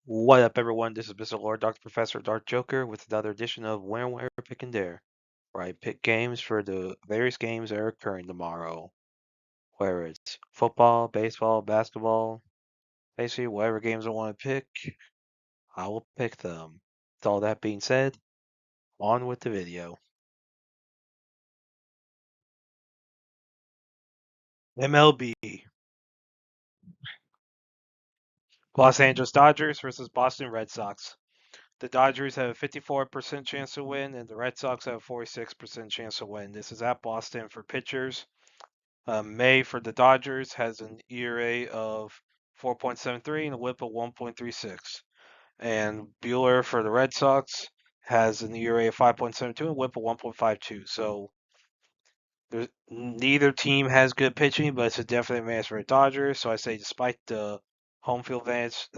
What up, everyone? This is Mr. Lord, Dr. Professor, Dark Joker, with another edition of Where, Pick, and Dare, where I pick games for the various games that are occurring tomorrow. Whether it's football, baseball, basketball, basically whatever games I want to pick, I will pick them. With all that being said, on with the video. MLB. Los Angeles Dodgers versus Boston Red Sox. The Dodgers have a 54% chance to win, and the Red Sox have a 46% chance to win. This is at Boston for pitchers. May for the Dodgers has an ERA of 4.73 and a WHIP of 1.36. And Bueller for the Red Sox has an ERA of 5.72 and a WHIP of 1.52. So neither team has good pitching, but it's a definite advantage for the Dodgers. So I say, despite the home field advantage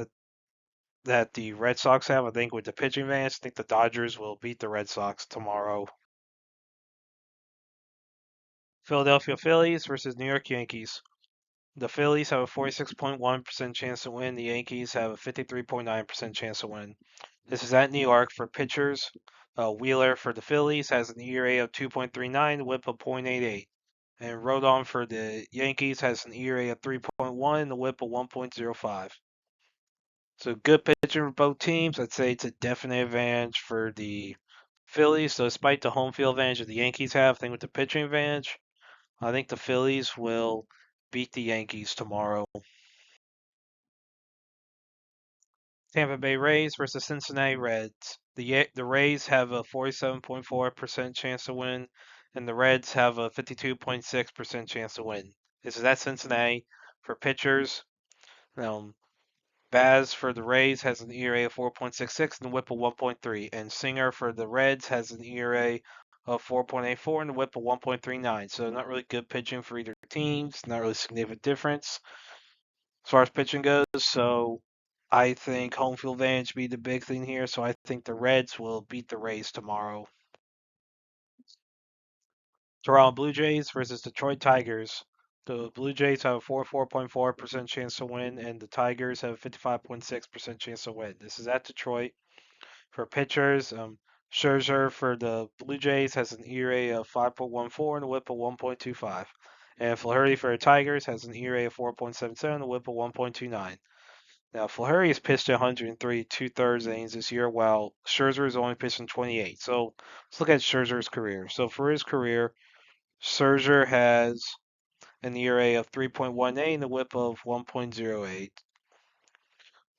that the Red Sox have, I think with the pitching advantage, I think the Dodgers will beat the Red Sox tomorrow. Philadelphia Phillies versus New York Yankees. The Phillies have a 46.1% chance to win. The Yankees have a 53.9% chance to win. This is at New York for pitchers. Wheeler for the Phillies has an ERA of 2.39, WHIP of 0.88. And Rodon for the Yankees has an ERA of 3.1 and a WHIP of 1.05. So good pitching for both teams. I'd say it's a definite advantage for the Phillies. So despite the home field advantage that the Yankees have, I think with the pitching advantage, I think the Phillies will beat the Yankees tomorrow. Tampa Bay Rays versus Cincinnati Reds. The Rays have a 47.4% chance to win, and the Reds have a 52.6% chance to win. This is at Cincinnati for pitchers. Um, Baz for the Rays has an ERA of 4.66 and a WHIP of 1.3, and Singer for the Reds has an ERA of 4.84 and a WHIP of 1.39. So not really good pitching for either teams. Not really significant difference as far as pitching goes. So I think home field advantage be the big thing here. So I think the Reds will beat the Rays tomorrow. Toronto Blue Jays versus Detroit Tigers. The Blue Jays have a 44.4% chance to win, and the Tigers have a 55.6% chance to win. This is at Detroit. For pitchers, Scherzer for the Blue Jays has an ERA of 5.14 and a WHIP of 1.25. And Flaherty for the Tigers has an ERA of 4.77 and a WHIP of 1.29. Now, Flaherty has pitched 103 2/3 innings this year, while Scherzer has only pitched in 28. So let's look at Scherzer's career. So for his career, Scherzer has an ERA of 3.18 and a WHIP of 1.08.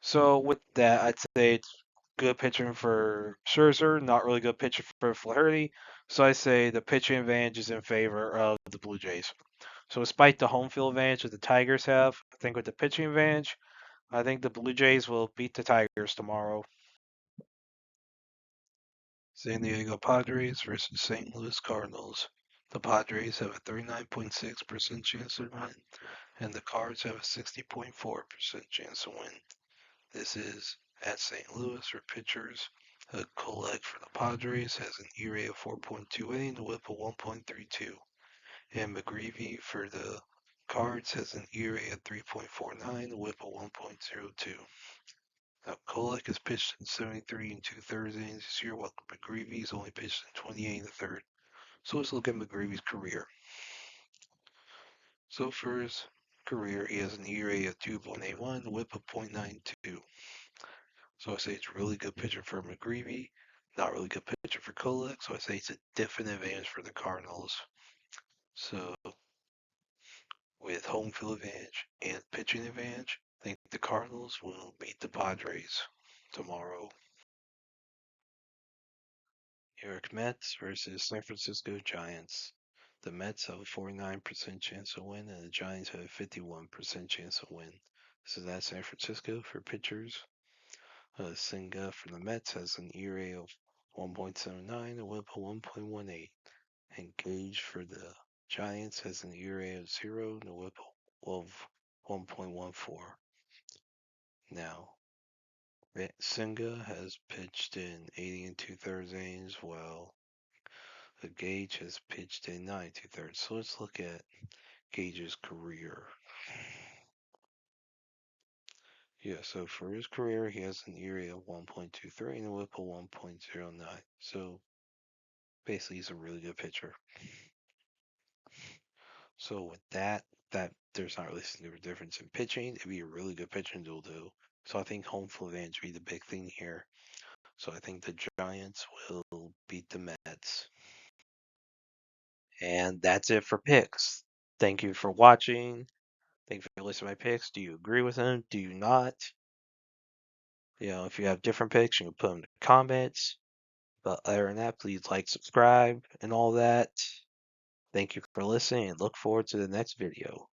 So with that, I'd say it's good pitching for Scherzer, not really good pitching for Flaherty. So I say the pitching advantage is in favor of the Blue Jays. So despite the home field advantage that the Tigers have, I think with the pitching advantage, I think the Blue Jays will beat the Tigers tomorrow. San Diego Padres versus St. Louis Cardinals. The Padres have a 39.6% chance to win, and the Cards have a 60.4% chance to win. This is at St. Louis for pitchers. Kolek for the Padres has an ERA of 4.28 and a WHIP of 1.32. And McGreevy for the Cards has an ERA of 3.49 and a WHIP of 1.02. Now, Kolek has pitched in 73 and 2/3 innings this year, while McGreevy's only pitched in 28 and a third. So let's look at McGreevy's career. So for his career, he has an ERA of 2.81, a WHIP of 0.92. So I say it's really good pitcher for McGreevy, not really good pitcher for Kolek. So I say it's a definite advantage for the Cardinals. So with home field advantage and pitching advantage, I think the Cardinals will beat the Padres tomorrow. New York Mets versus San Francisco Giants. The Mets have a 49% chance to win, and the Giants have a 51% chance to win. This is at San Francisco for pitchers. Senga for the Mets has an ERA of 1.79, a WHIP of 1.18. And Gage for the Giants has an ERA of 0 and a WHIP of 1.14. Now, Senga has pitched in 80 and 2/3 innings, while Gage has pitched in 9 2/3. So let's look at Gage's career. Yeah, so for his career, he has an ERA of 1.23 and a WHIP of 1.09. So basically, he's a really good pitcher. So with that there's not really a significant difference in pitching. It'd be a really good pitching duel, though. So I think home field advantage would be the big thing here. So I think the Giants will beat the Mets. And that's it for picks. Thank you for watching. Thank you for listening to my picks. Do you agree with them? Do you not? If you have different picks, you can put them in the comments. But other than that, please like, subscribe, and all that. Thank you for listening, and look forward to the next video.